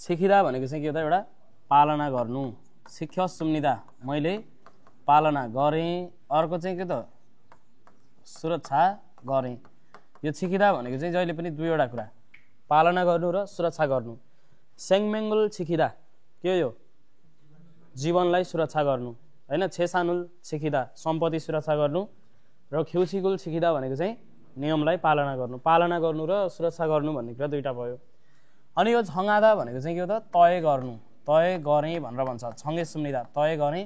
छिखिदा भनेको चाहिँ के हो त एउटा पालना गर्नु शिख्य सुम्निदा मैले पालना गरेँ अर्को चाहिँ के त सुरक्षा गरेँ यो छिखिदा भनेको चाहिँ जहिले पनि दुईवटा कुरा पालना गर्नु र सुरक्षा गर्नु सेङमेङ्गुल छिखिदा के हो यो जीवनलाई सुरक्षा गर्नु हैन छेसानुल छिखिदा सम्पत्ति सुरक्षा गर्नु र खिउछिगुल छिखिदा भनेको चाहिँ नियमलाई पालना गर्नु र सुरक्षा गर्नु भन्ने कुरा दुईटा भयो अनि यो छङआदा भनेको चाहिँ के हो त तय गर्नु तय गरेँ भनेर भन्छ छङे सुम्निदा तय गरेँ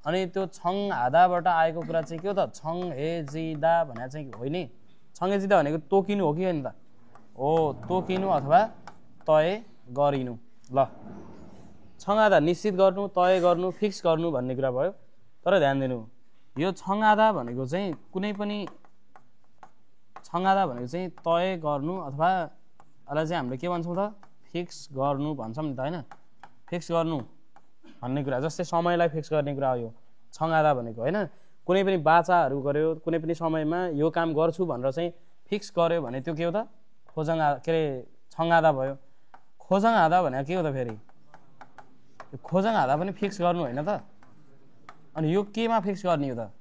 अनि त्यो छङ आदाबाट आएको कुरा चाहिँ के हो त छङ हे जिदा भनेको चाहिँ होइन छङे जिदा भनेको तोकिनु हो कि होइन त हो तोकिनु अथवा तय गरिनु ल छङ आदा निश्चित गर्नु तय गर्नु फिक्स गर्नु भन्ने कुरा भयो तर ध्यान दिनु यो छङ आदा भनेको चाहिँ कुनै पनि छङ आदा भनेको चाहिँ तय गर्नु अथवा यसलाई चाहिँ हामीले के भन्छौँ त फिक्स गर्नु भन्छौँ नि त होइन फिक्स गर्नु भन्ने कुरा जस्तै समयलाई फिक्स गर्ने कुरा हो यो छङ आदा भनेको होइन कुनै पनि बाचाहरू गर्यो कुनै पनि समयमा यो काम गर्छु भनेर चाहिँ फिक्स गर्यो भने त्यो के हो त खोजङ के अरे छङ आदा भयो खोजङ आदा भनेको के हो त फेरि खोजङ आदा पनि फिक्स गर्नु होइन त अनि यो केमा फिक्स गर्ने हो त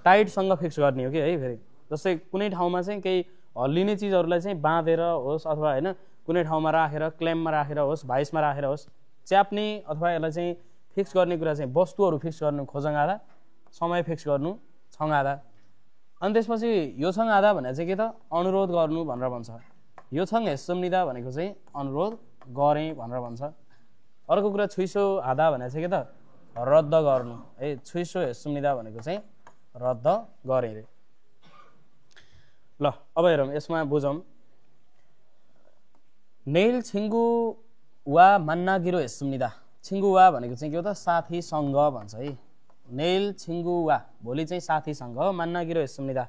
टाइटसँग फिक्स गर्ने हो कि है फेरि जस्तै कुनै ठाउँमा चाहिँ केही हल्लिने चिजहरूलाई चाहिँ बाँधेर होस् अथवा होइन कुनै ठाउँमा राखेर क्लेममा राखेर होस् भाइसमा राखेर होस् च्याप्ने अथवा यसलाई चाहिँ फिक्स गर्ने कुरा चाहिँ वस्तुहरू फिक्स गर्नु खोजङ आदा समय फिक्स गर्नु छङ आदा अनि त्यसपछि यो छङ आदा भनेको चाहिँ के त अनुरोध गर्नु भनेर भन्छ यो छङ हेसुम्निदा भनेको चाहिँ अनुरोध गरेँ भनेर भन्छ अर्को कुरा छुइसो आदा भनेको चाहिँ के त रद्द गर्नु है छुइसो हेसुम्निदा भनेको चाहिँ रद्द गरेँ रे ल अब हेरौँ यसमा बुझौँ नेल छिङ्गु वा मान्नागिरो हेसुम्निदा छिङ्गु वा भनेको चाहिँ के हो त साथीसँग भन्छ है नेल छिङ्गु वा भोलि चाहिँ साथीसँग मान्नागिरो हेसुम्निदा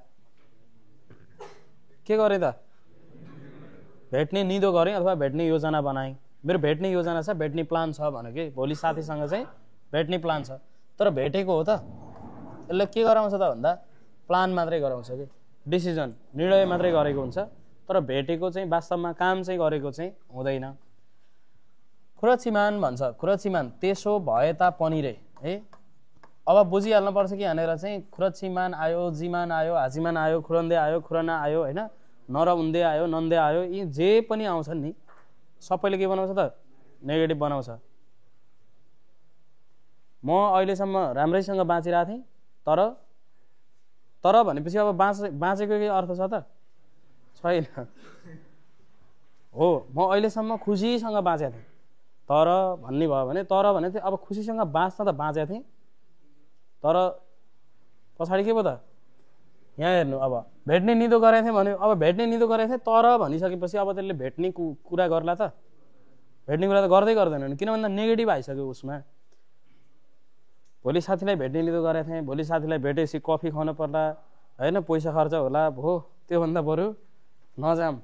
के गरेँ त भेट्ने निदो गरेँ अथवा भेट्ने योजना बनाएँ मेरो भेट्ने योजना छ भेट्ने प्लान छ भन्यो कि भोलि साथीसँग चाहिँ भेट्ने प्लान छ तर भेटेको हो त यसले के गराउँछ त भन्दा प्लान मात्रै गराउँछ कि डिसिजन निर्णय मात्रै गरेको हुन्छ तर भेटेको चाहिँ वास्तवमा काम चाहिँ गरेको चाहिँ हुँदैन खुरचिमान भन्छ खुरचिमान त्यसो भए तापनि रे है अब बुझिहाल्नुपर्छ कि यहाँनिर चाहिँ खुरचिमान आयो जिमान आयो हाजिमान आयो खुरन्दे आयो खुरना आयो होइन नर उन्दे आयो नन्दे आयो यी जे पनि आउँछन् नि सबैले के बनाउँछ त नेगेटिभ बनाउँछ म अहिलेसम्म राम्रैसँग बाँचिरहेको थिएँ तर भनेपछि अब बाँचेको के अर्थ छ त छैन हो म अहिलेसम्म खुसीसँग बाँचेको थिएँ तर भन्ने भयो भने तर भने चाहिँ अब खुसीसँग बाँच्न त बाँचेको थिएँ तर पछाडि के भयो त यहाँ हेर्नु अब भेट्ने निदो गरेको थिएँ भन्यो अब भेट्ने निदो गरेको थिएँ तर भनिसकेपछि अब त्यसले भेट्ने कुरा गर्ला त भेट्ने कुरा त गर्दै गर्दैन किन भन्दा नेगेटिभ आइसक्यो उसमा भोलि साथीलाई भेट्ने निदो गरेको थिएँ भोलि साथीलाई भेटेपछि कफी खुवाउनु पर्ला होइन पैसा खर्च होला भो त्योभन्दा बरु नजाम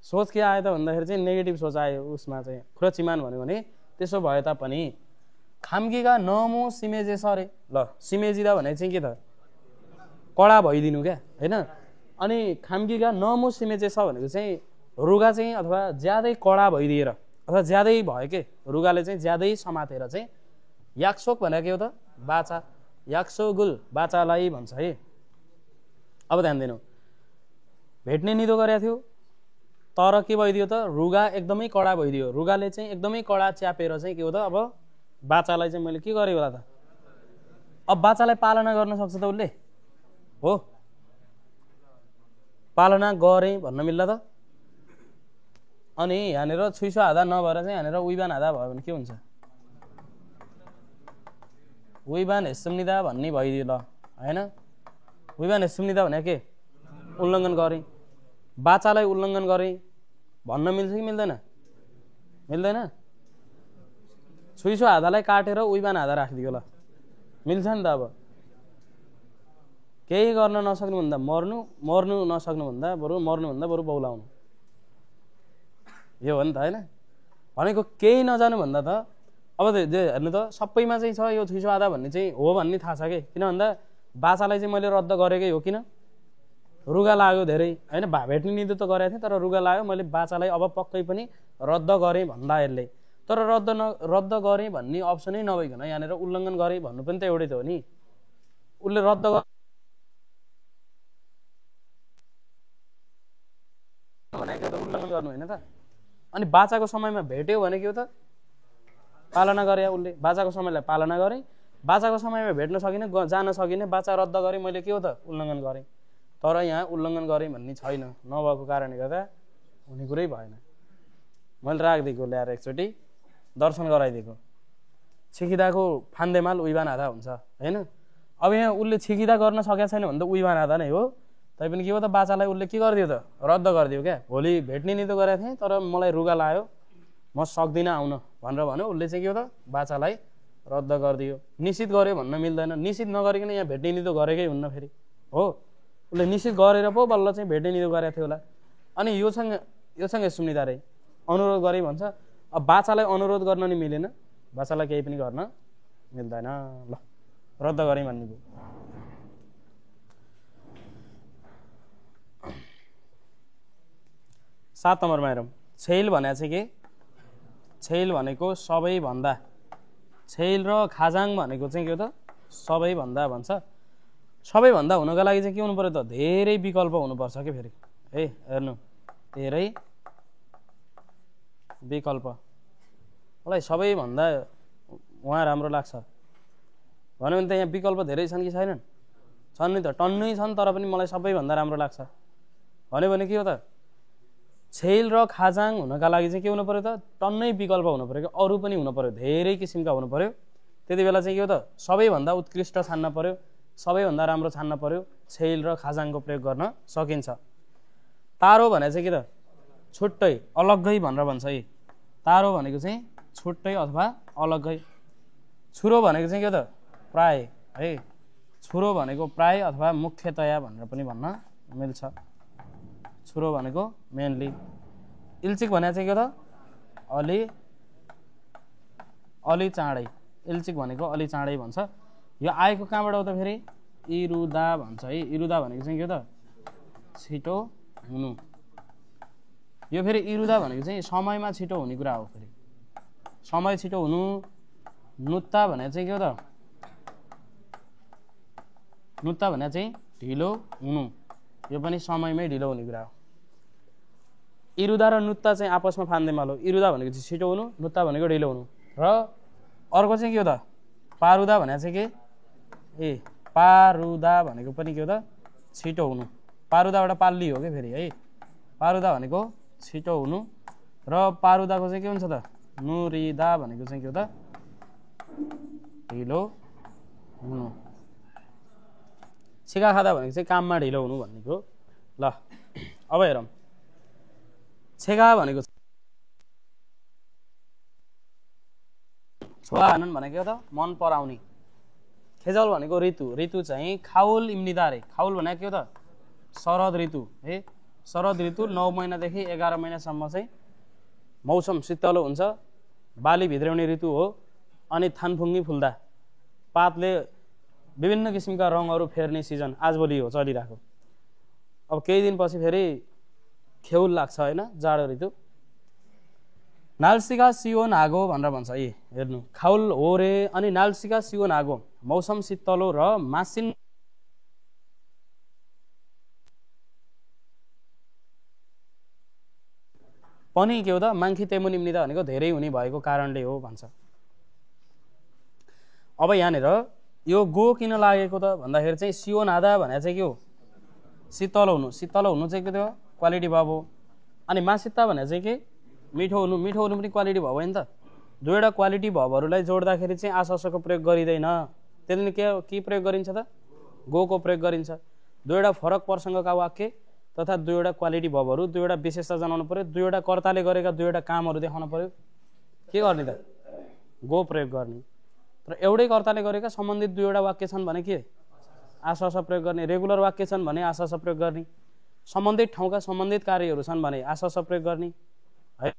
सोच के आयो त भन्दाखेरि चाहिँ नेगेटिभ सोच आयो उसमा चाहिँ खुरचिमान भन्यो भने त्यसो भए तापनि खाम्कीका नमो सिमेजे सरे ल सिमेजिदा भनेको चाहिँ के त कडा भइदिनु क्या होइन अनि खाम्कीका नमो सिमेजे छ भनेको चाहिँ रुगा चाहिँ अथवा ज्यादै कडा भइदिएर अथवा ज्यादै भयो के रुगाले चाहिँ ज्यादै समातेर चाहिँ याक्सोक भनेको के हो त बाचा याक्सोगुल बाचालाई भन्छ है अब ध्यान दिनु भेट्ने निदो गरेको थियो तर के भइदियो त रुगा एकदमै कडा भइदियो रुगाले चाहिँ एकदमै कडा च्यापेर चाहिँ के हो त अब बाचालाई चाहिँ मैले के गरेँ होला त अब बाचालाई पालना गर्न सक्छ त उसले हो पालना गरेँ भन्न मिल्ला त अनि यहाँनिर छुइसो आधा नभएर चाहिँ यहाँनिर उइबान आधा भयो भने के हुन्छ उइबान हेसुम्निदा भन्ने भइदियो ल होइन उइबान हेसुम्निदा भने के उल्लङ्घन गरेँ बाचालाई उल्लङ्घन गरेँ भन्न मिल्छ कि मिल्दैन मिल्दैन छुइसो आधालाई काटेर उइबान आधा राखिदियो ल मिल्छ नि त अब केही गर्न नसक्नुभन्दा मर्नु नसक्नुभन्दा बरु बौलाउनु यो हो नि त होइन भनेको केही नजानु भन्दा त अब हेर्नु त सबैमा चाहिँ छ यो छुइसो आधा भन्ने चाहिँ हो भन्ने थाहा छ कि किन भन्दा बाचालाई चाहिँ मैले रद्द गरेकै हो किन रुगा लाग्यो धेरै होइन भेट्ने निदो त गरेको थिएँ तर रुगा लाग्यो मैले बाचालाई अब पक्कै पनि रद्द गरेँ भन्दा यसले तर रद्द गरेँ भन्ने अप्सनै नभइकन यहाँनिर उल्लङ्घन गरेँ भन्नु पनि त एउटै त हो नि। उसले रद्द भनेको त उल्लङ्घन गर्नु होइन त। अनि बाचाको समयमा भेट्यो भने के हो त पालना गरे उसले, बाचाको समयलाई पालना गरेँ, बाचाको समयमा भेट्न सकिनँ जान सकिनँ, बाचा रद्द गरेँ मैले, के हो त उल्लङ्घन गरेँ। तर यहाँ उल्लङ्घन गरेँ भन्ने छैन, नभएको कारणले गर्दा हुने कुरै भएन। मैले राखिदिएको ल्याएर एकचोटि दर्शन गराइदिएको। छिकिदाको फान्देमाल उइबान आधा हुन्छ होइन। अब यहाँ उसले छिकिदा गर्न सकेको छैन भने त उइबान आधा नै हो। तैपनि के हो त बाचालाई उसले के गरिदियो त रद्द गरिदियो क्या। भोलि भेट्ने नि त गरेको थिएँ तर मलाई रुगा लाग्यो म सक्दिनँ आउन भनेर भन्यो। उसले चाहिँ के हो त बाचालाई रद्द गरिदियो। निश्चित गर्यो भन्न मिल्दैन, निश्चित नगरिकन यहाँ भेट्ने निदो गरेकै हुन्न फेरि हो। उसले निश्चित गरेर पो बल्ल चाहिँ भेट्ने निदो गरेको थियो होला। अनि योसँग सुनिदा रे अनुरोध गरे भन्छ। अब बाचालाई अनुरोध गर्न नि मिलेन, बाचालाई केही पनि गर्न मिल्दैन। ल रद्द गरेँ भन्ने भयो। सात नम्बरमा हेरौँ। छैल भनेको चाहिँ के? छैल भनेको सबैभन्दा, छैल र खाजाङ भनेको चाहिँ के हो त सबैभन्दा भन्छ। सबैभन्दा हुनका लागि चाहिँ के हुनु पर्यो त धेरै विकल्प हुनुपर्छ कि फेरि है। हेर्नु धेरै विकल्प, मलाई सबैभन्दा उहाँ राम्रो लाग्छ भन्यो भने त यहाँ विकल्प धेरै छन् कि छैनन्? छन् नि त, टन्नै छन्, तर पनि मलाई सबैभन्दा राम्रो लाग्छ भन्यो भने के हो त छैल र खाजाङ हुनका लागि चाहिँ के हुनु पर्यो त टन्नै विकल्प हुनु पर्यो कि अरू पनि हुनु पर्यो, धेरै किसिमका हुनु पर्यो। त्यति बेला चाहिँ के हो त सबैभन्दा उत्कृष्ट छान्न पर्यो, सबैभन्दा राम्रो छान्न पर्यो, छैल र खाजाङको प्रयोग गर्न सकिन्छ। तारो भने चाहिँ के त छुट्टै अलग्गै भनेर भन्छ है। तारो भनेको चाहिँ छुट्टै अथवा अलग्गै। छुरो भनेको चाहिँ के हो त प्राय है, छुरो भनेको प्राय अथवा मुख्यतया भनेर पनि भन्न मिल्छ। छुरो भनेको मेनली। इल्चिक भनेको चाहिँ के हो त अलि चाँडै, इल्चिक भनेको अलि चाँडै भन्छ। यो आएको कहाँबाट हो त फेरि इरुदा भन्छ है। इरुदा भनेको चाहिँ के हो त छिटो हुनु। यो फेरि इरुदा भनेको चाहिँ समयमा छिटो हुने कुरा हो। फेरि समय छिटो हुनु। नुत्ता भनेको चाहिँ के हो त नुत्ता भनेको चाहिँ ढिलो हुनु। यो पनि समयमै ढिलो हुने कुरा हो। इरुदा र नुत्ता चाहिँ आपसमा फान्देमाल हो। इरुदा भनेको चाहिँ छिटो हुनु, नुत्ता भनेको ढिलो हुनु। र अर्को चाहिँ के हो त पारुदा भनेको चाहिँ के पारुदा भनेको पनि के हो त छिटो हुनु। पारुदाबाट पाल्ली हो कि फेरि है। पारुदा भनेको छिटो हुनु र पारुदाको चाहिँ के हुन्छ त नुरिदा भनेको चाहिँ के हो त ढिलो हुनु। छिका खाँदा भनेको चाहिँ काममा ढिलो हुनु भन्नेको। ल अब हेरौँ। छेगा भनेको छोवा आनन्द भनेको हो त मन पराउने। खेजल भनेको ऋतु। ऋतु चाहिँ खाउल इम्निदारे। खाउल भनेको के हो त शरद ऋतु है। शरद ऋतु 9 महिनादेखि 11 महिनासम्म चाहिँ मौसम शीतलो हुन्छ, बाली भित्र्याउने ऋतु हो। अनि थानफुङ्गी फुल्दा पातले विभिन्न किसिमका रङहरू फेर्ने सिजन आजभोलि हो चलिरहेको। अब केही दिनपछि फेरि खेउल लाग्छ होइन, जाडो ऋतु। नाल्सिका सियो नागो भनेर भन्छ है। हेर्नु खाउल हो रे। अनि नाल्सिका सियो नागो मौसम शीतलो र मासिन पनि के हो त माङ्खी तेमुनि निम्निदा भनेको धेरै हुने भएको कारणले हो भन्छ। अब यहाँनिर यो गो किन लागेको त भन्दाखेरि चाहिँ सियो नादा भने चाहिँ के हो शीतलो हुनु। शीतलो हुनु चाहिँ के थियो क्वालिटी भाव हो। अनि मासिता भने चाहिँ के मिठो हुनु। मिठो हुनु पनि क्वालिटी भाव होइन त। दुईवटा क्वालिटी भावहरूलाई जोड्दाखेरि चाहिँ आशको प्रयोग गरिँदैन। त्यसले के प्रयोग गरिन्छ त गोको प्रयोग गरिन्छ। दुईवटा फरक प्रसङ्गका वाक्य तथा दुईवटा क्वालिटी भावहरू, दुईवटा विशेषता जनाउनु पर्यो, दुईवटा कर्ताले गरेका दुईवटा कामहरू देखाउनु पर्यो। के गर्ने त गो प्रयोग गर्ने। तर एउटै कर्ताले गरेका सम्बन्धित दुईवटा वाक्य छन् भने के आशा प्रयोग गर्ने। रेगुलर वाक्य छन् भने आशा प्रयोग गर्ने। सम्बन्धित ठाउँका सम्बन्धित कार्यहरू छन् भने आशा प्रयोग गर्ने है।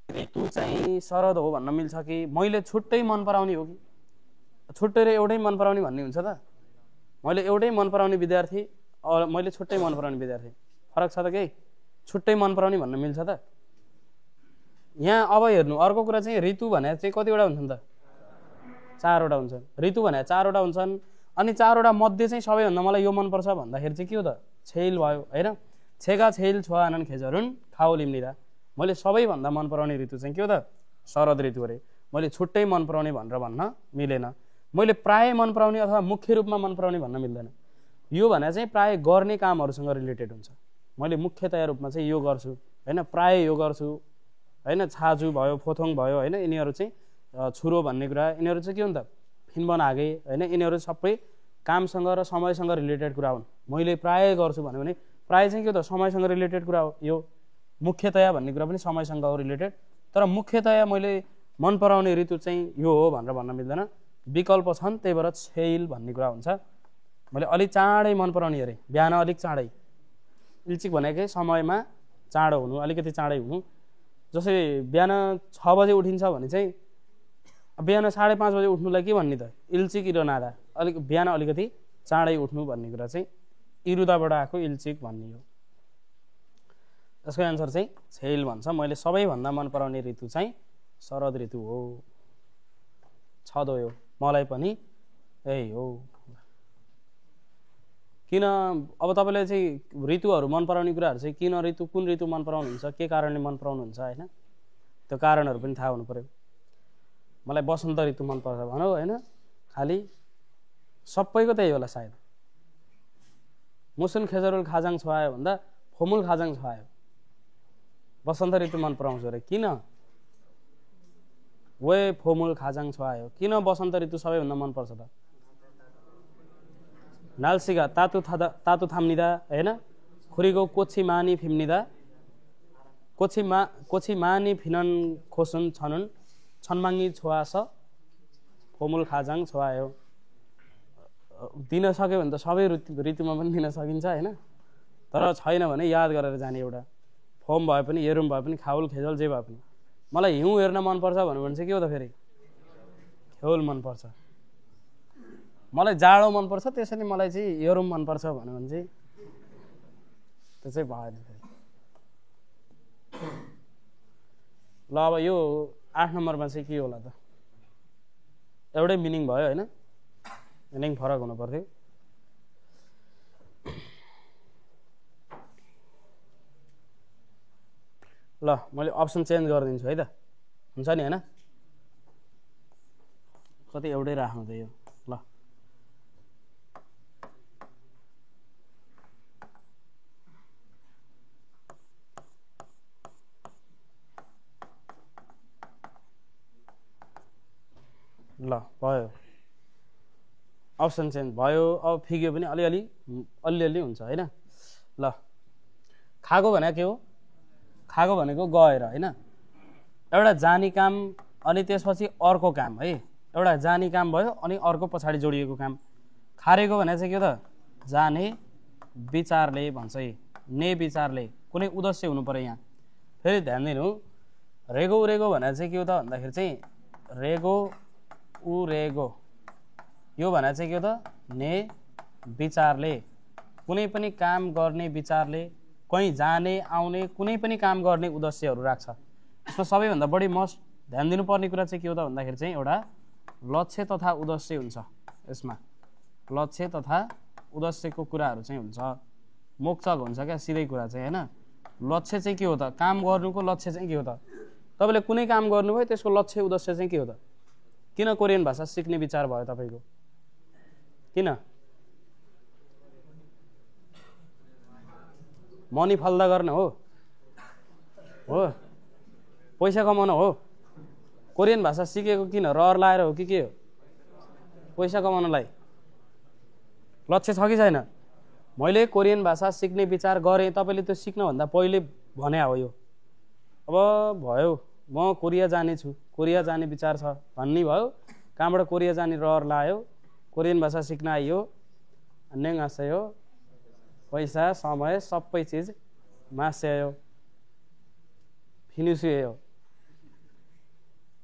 ऋतु चाहिँ शरद हो भन्न मिल्छ कि मैले छुट्टै मन पराउने हो कि छुट्टै र एउटै मन पराउने भन्ने हुन्छ त? मैले एउटै मन पराउने विद्यार्थी मैले छुट्टै मन पराउने विद्यार्थी, फरक छ त केही? छुट्टै मन पराउने भन्न मिल्छ त? यहाँ अब हेर्नु अर्को कुरा चाहिँ ऋतु भने चाहिँ कतिवटा हुन्छन् त? 4वटा हुन्छन्। ऋतु भने 4वटा हुन्छन्। अनि 4वटा मध्ये चाहिँ सबैभन्दा मलाई यो मनपर्छ भन्दाखेरि चाहिँ के हो त? छेल भयो होइन? छेका छेल छुवानन खेजरुन खाओ लिम्निदा। मैले सबैभन्दा मन पराउने ऋतु चाहिँ के हो त? शरद ऋतु अरे। मैले छुट्टै मन पराउने भनेर भन्न मिलेन। मैले प्राय मन पराउने अथवा मुख्य रूपमा मन पराउने भन्न मिल्दैन। यो भने चाहिँ प्राय गर्ने कामहरूसँग रिलेटेड हुन्छ। मैले मुख्यतया रूपमा चाहिँ यो गर्छु होइन, प्राय यो गर्छु होइन। छाजु भयो, फोथोङ भयो होइन, यिनीहरू चाहिँ छुरो भन्ने कुरा, यिनीहरू चाहिँ के हुन् त? फिनबन हागे होइन, यिनीहरू सबै कामसँग र समयसँग रिलेटेड कुरा हुन्। मैले प्राय गर्छु भन्यो भने प्राय चाहिँ के हो त? समयसँग रिलेटेड कुरा हो। यो मुख्यतया भन्ने कुरा पनि समयसँग हो रिलेटेड। तर मुख्यतया मैले मन पराउने ऋतु चाहिँ यो हो भनेर भन्न मिल्दैन। विकल्प छन्, त्यही भएर छेल भन्ने कुरा हुन्छ। मैले अलिक चाँडै मन पराउने अरे, बिहान अलिक चाँडै। इल्चिक भनेकै समयमा चाँडो हुनु, अलिकति चाँडै हुनु। जसै बिहान 6 बजे उठिन्छ भने चाहिँ बिहान 5:30 बजे उठ्नुलाई के भन्ने त? इल्चिक इरनादा, अलिक बिहान अलिकति चाँडै उठ्नु भन्ने कुरा चाहिँ इरुदाबाट आएको इल्चिक भन्ने हो। यसको एन्सर चाहिँ छेल भन्छ। मैले सबैभन्दा मन पराउने ऋतु चाहिँ शरद ऋतु हो। छदो यो मलाई पनि यही हो। किन अब तपाईँले चाहिँ ऋतुहरू मन पराउने कुराहरू चाहिँ किन ऋतु, कुन ऋतु मन पराउनुहुन्छ, के कारणले मन पराउनुहुन्छ होइन, त्यो कारणहरू पनि थाहा हुनु पर्यो। मलाई वसन्त ऋतु मनपर्छ भनौँ होइन, खालि सबैको त्यही होला सायद। मुसुन खेजरुल खाजाङ छुवायो भन्दा फोमुल खाजाङ छुवायो। वसन्त ऋतु मन पराउँछु अरे। किन? वे फोमुल खाजाङ छुवायो। किन वसन्त ऋतु सबैभन्दा मनपर्छ त? नाल्सिगा तातु थाम्निदा होइन, खुरीको कोची मानी फिम्निदा, कोची मानी फिनन खोसुन छनुन छन्माङ्गी छुवास फोमुल खाजाङ छुवायो। दिन सक्यो भने त सबै ऋतुमा पनि दिन सकिन्छ होइन, तर छैन भने याद गरेर जाने। एउटा फोम भए पनि, हेरुम भए पनि, खाउल खेजल जे भए पनि। मलाई हिउँ हेर्न मनपर्छ भन्यो भने चाहिँ के हो त? फेरि खेउल मनपर्छ। मलाई जाडो मनपर्छ, त्यसैले मलाई चाहिँ हेरुम मनपर्छ भन्यो भने चाहिँ त्यो चाहिँ भएन फेरि। ल अब यो 8 नम्बरमा चाहिँ के होला त? एउटै मिनिङ भयो होइन, मिनिङ फरक हुनु पर्थ्यो। ल मैले अप्सन चेन्ज गरिदिन्छु है त, हुन्छ नि होइन? कति एउटै राख्नु त यो। ल ल भयो, अप्सन चेन्ज भयो। अब फिग्यो पनि अलिअलि हुन्छ होइन। ल खागो भने के हो? खागो भनेको गएर होइन, एउटा जाने काम अनि त्यसपछि अर्को काम है। एउटा जाने काम भयो अनि अर्को पछाडि जोडिएको काम। खारेको भने चाहिँ के हो त? जाने विचारले भन्छ है, ने विचारले, कुनै उद्देश्य हुनु पर्यो यहाँ। फेरि ध्यान दिनु, रेगो उरेगो भने चाहिँ के हो त भन्दाखेरि चाहिँ रेगो उरेगो, यो भने चाहिँ के हो त? ने विचारले, कुनै पनि काम गर्ने विचारले, कहीँ जाने आउने कुनै पनि काम गर्ने उद्देश्यहरू राख्छ। यसमा सबैभन्दा बढी मस्ट ध्यान दिनुपर्ने कुरा चाहिँ के हो त भन्दाखेरि चाहिँ एउटा लक्ष्य तथा उद्देश्य हुन्छ। यसमा लक्ष्य तथा उद्देश्यको कुराहरू चाहिँ हुन्छ। मोक्चक हुन्छ क्या सिधै कुरा चाहिँ होइन। लक्ष्य चाहिँ के हो त? काम गर्नुको लक्ष्य चाहिँ के हो त? तपाईँले कुनै काम गर्नुभयो त्यसको लक्ष्य उद्देश्य चाहिँ के हो त? किन कोरियन भाषा सिक्ने विचार भयो तपाईँको? किन? मनी फल्दा गर्न हो, पैसा कमाउन हो? कोरियन भाषा सिकेको किन? रहर लाएर हो कि के हो? पैसा कमाउनलाई। लक्ष्य छ कि छैन? मैले कोरियन भाषा सिक्ने विचार गरेँ, तपाईँले त्यो सिक्नभन्दा पहिले भने हो यो। अब भयो म कोरिया जानेछु, कोरिया जाने विचार छ भन्ने भयो, कहाँबाट कोरिया जाने रहर लायो, कोरियन भाषा सिक्न आइयो, अन्य आशय हो, पैसा समय सबै चिज मास्यायो, फिनिस हुयो,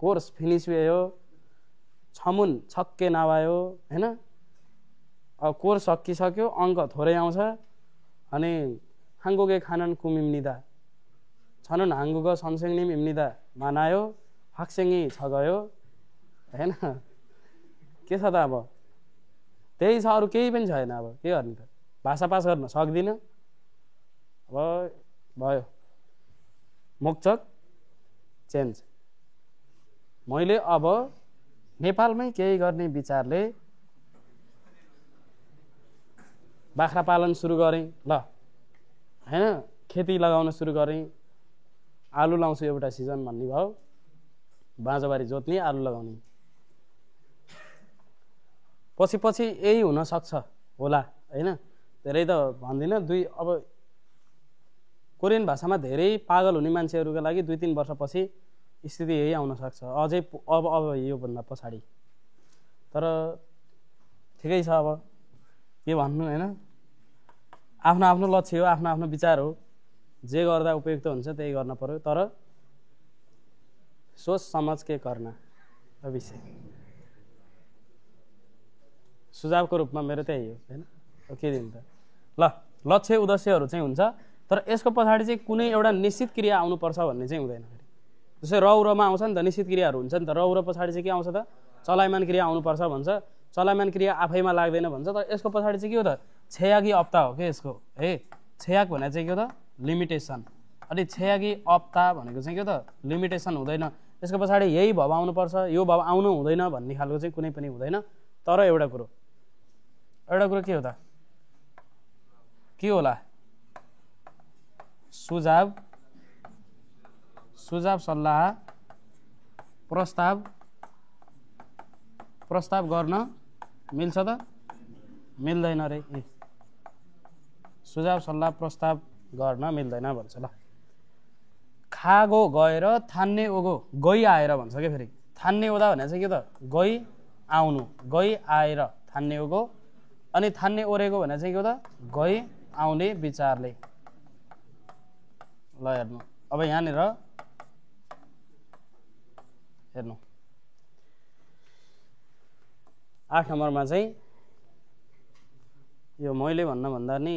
कोर्स फिनिस हुयो, छमुन छक्के नभयो हैन। अब कोर सकिसक्यो, अङ्क थोरै आउँछ अनि हाङ्गुगे खानन कुमिम्निदा छनुन हाङ्गुग सनसेङनिम इम्निदा मानायो हाक्सेङी छ गयो हैन। के छ त अब त्यही छ, अरू केही पनि छैन। अब के गर्ने त, भाषा पास गर्न सक्दिनँ। अब भयो मोक्चक चेन्ज। मैले अब नेपालमै केही गर्ने विचारले बाख्रा पालन सुरु गरेँ ल हैन, खेती लगाउन सुरु गरेँ। आलु लाउँछु एउटा सिजन भन्ने भयो, बाँझोबारी जोत्ने आलु लगाउने। पछि पछि यही हुन सक्छ होला हैन, धेरै त भन्दिनँ। अब कोरियन भाषामा धेरै पागल हुने मान्छेहरूका लागि 2-3 वर्षपछि स्थिति यही आउन सक्छ, अझै अब योभन्दा पछाडि। तर ठिकै छ, अब के भन्नु हैन। आफ्नो आफ्नो लक्ष्य हो, आफ्नो आफ्नो विचार हो, जे गर्दा उपयुक्त हुन्छ त्यही गर्न पर्यो। तर सोच समझ के करना विषय सुझावको रूपमा मेरो त्यही हो हैन। के दिनु त ल, लक्ष्य उद्देश्यहरू चाहिँ हुन्छ, तर यसको पछाडि चाहिँ कुनै एउटा निश्चित क्रिया आउनुपर्छ भन्ने चाहिँ हुँदैन। जस्तै रौरमा आउँछ नि त, निश्चित क्रियाहरू हुन्छ नि त। रौर पछाडि चाहिँ के आउँछ त, चलायमान क्रिया आउनुपर्छ भन्छ। चलायमान क्रिया आफैमा लाग्दैन भन्छ, तर यसको पछाडि चाहिँ के हो त, छेयागी अप्ता हो के यसको है। छेयाक भने चाहिँ के हो त, लिमिटेसन। अनि छेयागी अप्ता भनेको चाहिँ के हो त, लिमिटेसन हुँदैन। यसको पछाडि यही भाव आउनुपर्छ, यो भाव आउनु हुँदैन भन्ने खालको चाहिँ कुनै पनि हुँदैन। तर एउटा कुरो के हो त, के होला, सुझाव सल्लाह प्रस्ताव गर्न मिल्छ त, मिल्दैन रे। सुझाव सल्लाह प्रस्ताव गर्न मिल्दैन भन्छ ल। खागो गएर थान्ने ओगो गई आएर भन्छ क्या। फेरि थान्ने ओदा भने चाहिँ के त, गई आउनु, गई आएर थान्ने ओगो। अनि थान्ने ओरेको भने चाहिँ के हो त, गई आउने विचारले। ल हेर्नु अब यहाँनिर हेर्नु 8 नम्बरमा चाहिँ यो मैले भन्न भन्दा नि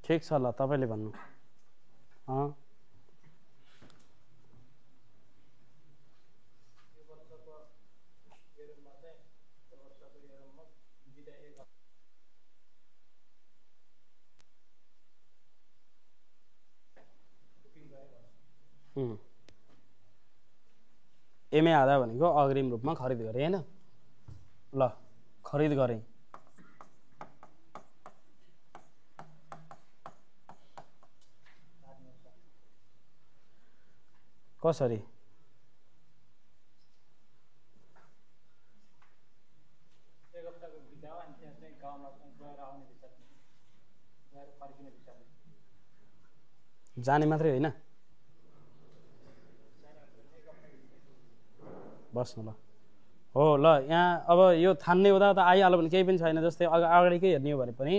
ठिक छ। ल तपाईले भन्नु। एमए आधा भनेको अग्रिम रूपमा खरिद गरे हैन। ल खरिद गरे, कसरी जाने मात्रै होइन, बस्नु ल हो। ल यहाँ अब यो थान्ने हुँदा त आइहाल्यो भने केही पनि छैन। जस्तै अगाडिकै हेर्ने हो भने पनि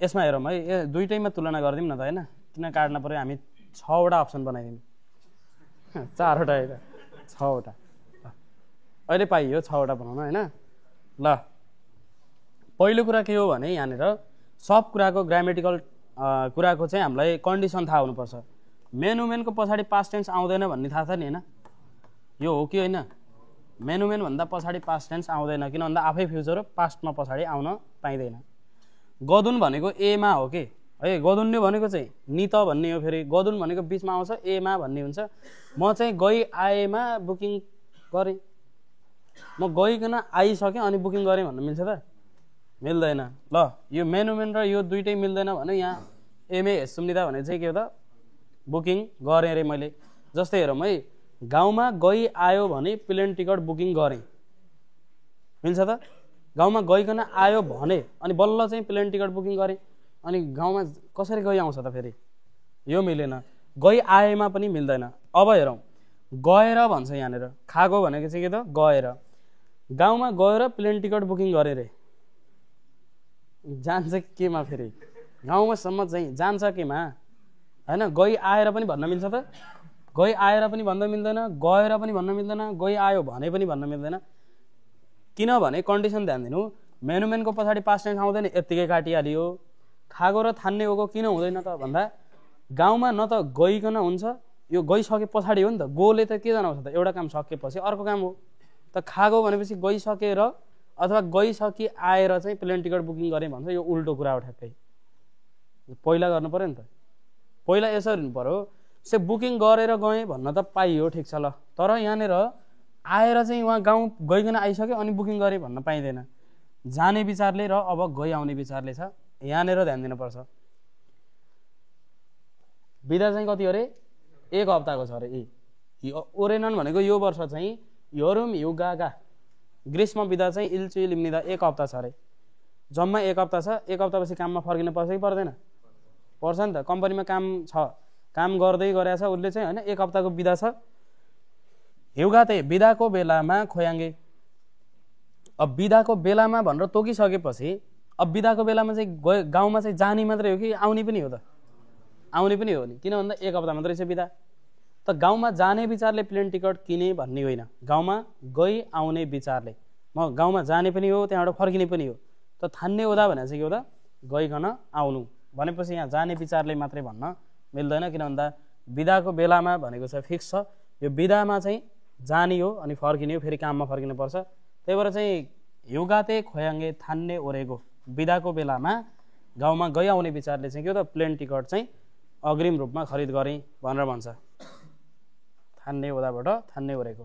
यसमा हेरौँ है, दुईटैमा तुलना गरिदिउँ न त हैन। किन काट्न पर्यो, हामी 6वटा अप्सन बनाइदिउँ। 4वटा होइन 6वटा, अहिले पाइयो 6वटा बनाउन हैन। ल पहिलो कुरा के हो भने यहाँनिर सब कुराको ग्रामेटिकल कुराको चाहिँ हामीलाई कन्डिसन थाहा हुनुपर्छ। मेनुमेनको पछाडि पास्ट टेन्स आउँदैन भन्ने थाहा छ नि हैन। यो हो कि होइन, मेनुमेन भन्दा पछाडि पास्ट टेन्स आउँदैन, किन भन्दा आफै फ्युचर हो, पास्टमा पछाडि आउन पाइँदैन। गदुन भनेको एमा हो कि है, गदुन्ने भनेको चाहिँ नित भन्ने हो। फेरि गदुन भनेको बिचमा आउँछ, एमा भन्ने हुन्छ। म चाहिँ गई आएमा बुकिङ गरेँ, म गइकन आइसकेँ अनि बुकिङ गरेँ भन्न मिल्छ त, मिल्दैन। ल यो मेनुमेन र यो दुइटै मिल्दैन भने यहाँ एमए सुम्निदा भने चाहिँ के हो त, बुकिङ गरेँ रे मैले। जस्तै हेरौँ है, गाउँमा गई आयो भने प्लेन टिकट बुकिङ गरेँ, मिल्छ त। गाउँमा गइकन आयो भने अनि बल्ल चाहिँ प्लेन टिकट बुकिङ गरेँ, अनि गाउँमा कसरी गई आउँछ त, फेरि यो मिलेन। गई आएमा पनि मिल्दैन। अब हेरौँ, गएर भन्छ यहाँनिर, खागो भनेको चाहिँ के त, गएर। गाउँमा गएर प्लेन टिकट बुकिङ गरेँ रे, जान्छ केमा, फेरि गाउँमासम्म चाहिँ जान्छ केमा हैन गई आएर पनि भन्न मिल्छ त गई आएर पनि भन्न मिल्दैन गएर पनि भन्न मिल्दैन गई आयो भने पनि भन्न मिल्दैन किनभने कन्डिसन ध्यान दिनु मेनुमेनको पछाडि पास्ट टेन्स आउँदैन यत्तिकै काटिहालियो खागो र थान्ने होको किन हुँदैन त भन्दा गाउँमा न त गइकन हुन्छ यो गइसके पछाडि हो नि त गोले त के जनाउँछ त एउटा काम सकेपछि अर्को काम हो त खागो भनेपछि गइसकेर अथवा गइसकि आएर चाहिँ प्लेन टिकट बुकिङ गरेँ भन्छ यो उल्टो कुरा हो ठ्याक्कै पहिला गर्नु पर्यो नि त पहिला यसरी हुनु पर्यो से बुकिङ गरेर गएँ भन्न त पाइयो ठिक छ ल तर यहाँनिर आएर चाहिँ उहाँ गाउँ गइकन आइसक्यो अनि बुकिङ गरेँ भन्न पाइँदैन जाने विचारले र अब गइ आउने विचारले छ यहाँनिर ध्यान दिनुपर्छ बिदा चाहिँ कति अरे 1 हप्ताको छ अरे ओरेनन भनेको यो वर्ष चाहिँ योरुम युगागा ग्रीष्म बिदा चाहिँ इल्चु लिम्निदा 1 हप्ता छ अरे जम्मा 1 हप्ता छ 1 हप्तापछि काममा फर्किन पर्छ कि पर्दैन पर्छ नि त कम्पनीमा काम छ काम गर्दै गरेछ उसले चाहिँ हैन 1 हप्ताको बिदा छ युगाते बिदाको बेलामा खोयाङ्गे अब बिदाको बेलामा भनेर तोकिसकेपछि अब बिदाको बेलामा चाहिँ गाउँमा चाहिँ जाने मात्रै हो कि आउने पनि हो त आउने पनि हो नि किन भन्दा 1 हप्ता मात्रै छ बिदा त गाउँमा जाने विचारले प्लेन टिकट किने भन्ने होइन गाउँमा गई आउने विचारले म गाउँमा जाने पनि हो त्यहाँबाट फर्किने पनि हो त थान्ने ओदा भने चाहिँ के हो त गइकन आउनु भनेपछि यहाँ जाने विचारले मात्रै भन्न मिल्दैन किन भन्दा बिदाको बेलामा भनेको छ फिक्स छ यो बिदामा चाहिँ जाने हो अनि फर्किने हो फेरि काममा फर्किनु पर्छ त्यही भएर चाहिँ युगाते खोयाङ्गे थान्ने ओरेको बिदाको बेलामा गाउँमा गइ आउने विचारले चाहिँ के हो त प्लेन टिकट चाहिँ अग्रिम रूपमा खरिद गरेँ भनेर भन्छ थान्ने ओदाबाट थान्ने ओरेको